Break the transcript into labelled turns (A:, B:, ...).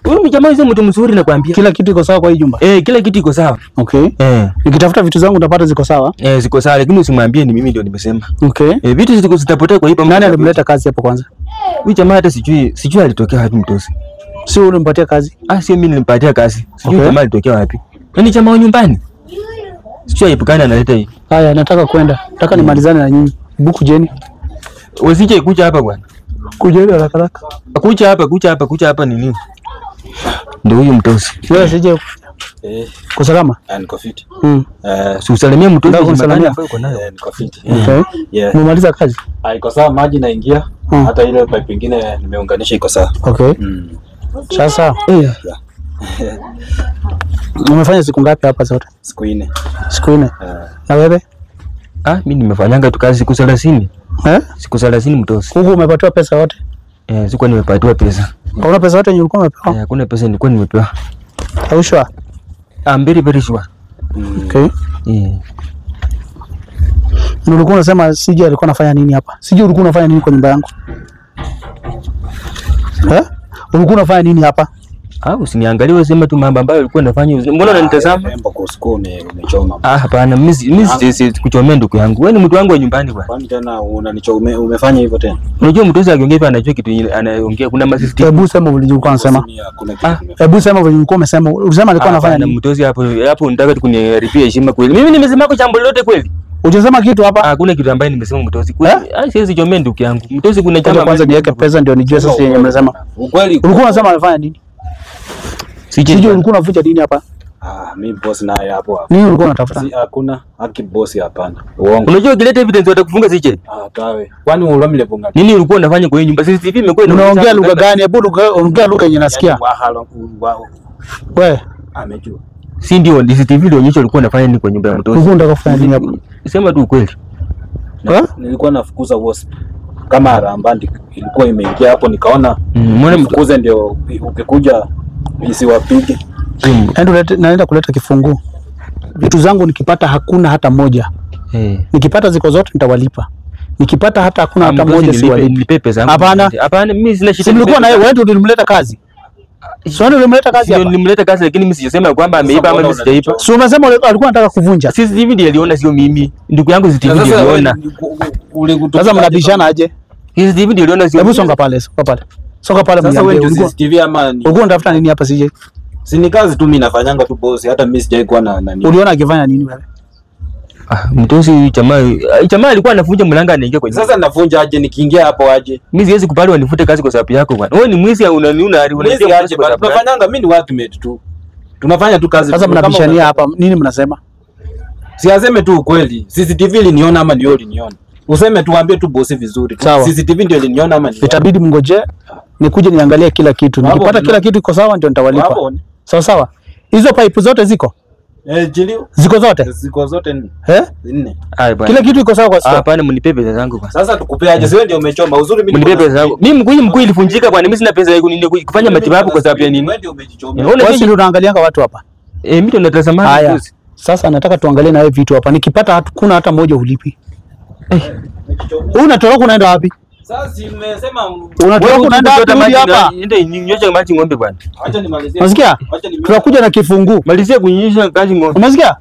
A: Huyu jamaa hizo mtu mzuri nakwambia.
B: Kila kitu iko sawa kwa hii jumba?
A: Kila kitu iko sawa.
B: Okay. Nikitafuta vitu zangu utapata ziko sawa?
A: Ziko sawa lakini usimwambie ni mimi ndio nimesema.
B: Okay.
A: Vitu zitapotea kwa hii pamoja.
B: Nani alimleta kazi hapo kwanza?
A: Huyu jamaa hata sijui alitokea wapi mtosi.
B: Si wewe ulimpatia kazi?
A: Sio mimi nilimpatia kazi. Sijui jamaa alitokea wapi. Yaani jamaa wa nyumbani. Sijui ipukana analeta hii.
B: Haya, nataka kwenda. Nataka nimalizane na nyinyi. Buku jeni.
A: Usije kuja hapa bwana.
B: Kujeni haraka haraka.
A: Kuja hapa nini? Ndio huyu mtosi.
B: Wewe sije. Kwa salama?
C: Niko fit.
A: Si usalimie mtosi
B: usalimia
A: ambayo uko nayo.
C: Niko fit.
B: Okay.
C: Yeah.
B: Umemaliza kazi?
C: Iko sawa, maji naingia. Hata ile pipe nyingine nimeunganisha iko sawa.
B: Okay. Sasa umefanya siku ngapi hapa zote?
C: Siku 4.
B: Siku 4. Na wewe?
A: Mimi nimefanyanga tu kazi siku 30. Siku 30 mtosi.
B: Huko umepatiwa pesa yote?
A: Sikuwa nimepatiwa pesa.
B: Hauna pesa yote ulikuwa umepewa?
A: Hakuna pesa nilikuwa nimepewa.
B: Are you sure?
A: I'm very sure.
B: Okay. Ulikuwa unasema sije alikuwa anafanya nini hapa? Sije ulikuwa unafanya nini kwa nyumba yangu? Ulikuwa unafanya nini hapa?
A: Usiniangalie wewe, sema tu mambo ambayo ulikuwa unafanya. Mbona unanitazama?
C: Mambo kwa siku umechoma.
A: Hapana, mimi sikuchomea ndugu yangu. Wewe ni mtu wangu wa nyumbani bwana.
C: Kwani tena unanichomea, umefanya hivyo tena?
A: Unajua mtoto akiongea hivyo anajua kitu anaongea, kuna masisiti.
B: Hebu sema ulikuwa unasema. Hebu sema ulikuwa umesema. Ulisema alikuwa anafanya nini?
A: Mtoto hapo unataka tu kuniharibia heshima kweli. Mimi nimesema kwa jambo lolote kweli?
B: Hujasema kitu hapa?
A: Hakuna kitu ambaye nimesema mtoto. Siwezi chomea ndugu yangu. Mtoto kuna jambo
B: kwanza niweke pesa ndio nijue sasa yenyewe mnasema.
C: Ukweli.
B: Ulikuwa unasema anafanya nini? Sije ulikuwa unavuja nini hapa?
C: Mimi boss naye hapo.
B: Nini ulikuwa unatafuta?
C: Hakuna haki boss, hapana. Uongo.
A: Unajua ukileta evidence watakufunga sije?
C: Tawe. Kwani ulamile bunga?
A: Nini ulikuwa unafanya kwa hiyo nyumba? CCTV imekuwa
B: unaongea lugha gani? Hebu ongea lugha yenye nasikia. Wewe
C: amejua.
A: Si ndio CCTV ilionyesha ulikuwa unafanya nini kwa nyumba ya mtoto?
B: Ulikuwa unataka kufanya nini hapa?
A: Sema tu ukweli.
C: Nilikuwa nafukuza wasp. Kama harambandi ilikuwa imeingia hapo, nikaona mbona mfukuze ndio ukikuja isiwapige.
B: Naenda kuleta kifunguu. Vitu zangu nikipata hakuna hata moja. Nikipata ziko zote nitawalipa. Nikipata hakuna hata moja siwalipe pesa yangu. Hapana, mimi sina shida. Nilikuwa na wewe ndio ulimleta kazi. Sio ndio ulimleta kazi hapa? Ndio nilimleta kazi, lakini mimi sijasema kwamba ameiba ama mimi sijaiba. Sio unasema alikuwa anataka kuvunja. CCTV ndio aliona, sio mimi. Ndugu yangu CCTV ndio aliona. Sasa mnabishana aje? CCTV ndio aliona, sio. Hebu songa pale. Songa pale
C: sasa wewe ndio CCTV ama ni?
B: Ulikuwa unatafuta nini hapa sije?
C: Si ni kazi tu mimi nafanyanga tu boss, hata mimi sijai kuwa na nani.
B: Uliona akifanya nini wewe?
A: Mtosi jamaa alikuwa anafunja mlango anaingia kwa.
C: Sasa navunja aje nikiingia hapo aje?
A: Mimi siwezi kubali wanifute kazi kwa sababu yako bwana. Wewe ni mwizi au unaniuna
C: tunafanyanga, mimi ni workmate tu. Tunafanya tu kazi.
B: Sasa mnabishania hapa nini mnasema?
C: Siaseme tu ukweli. CCTV iliniona ama ndio iliniona? Useme tuambie tu bosi vizuri. CCTV ndio iliniona ama ndio?
B: Itabidi mngoje nikuje niangalie kila kitu. Nikipata kila kitu iko sawa ndio nitawalipa. Sawa. Hizo pipe zote ziko?
C: Jilio.
B: Ziko zote?
C: Ziko zote 4. 4.
B: Kila kitu iko sawa kwa sasa.
A: Hapana, mnipe pesa zangu bwana.
C: Sasa tukupe aje? Wewe ndio umechoma. Uzuri mimi
A: mnipe pesa zangu. Mimi mkuu ilifunjika bwana, mimi sina pesa ya kufanya matibabu kwa sababu ya nini?
C: Wewe ndio umejichoma.
B: Wewe ndio unaangalianga watu hapa.
A: Mimi ndo natazama.
B: Sasa nataka tuangalie na wewe vitu hapa. Nikipata hakuna hata moja ulipi. Unatoroka unaenda wapi?
C: Sasa nimesema
B: unatoroka unaenda wapi hapa?
A: Nenda nyonyesha maji ng'ombe bwana.
C: Acha nimalizie.
B: Unasikia? Tunakuja na kifunguu.
A: Malizia kunyonyesha kazi ng'ombe.
B: Unasikia?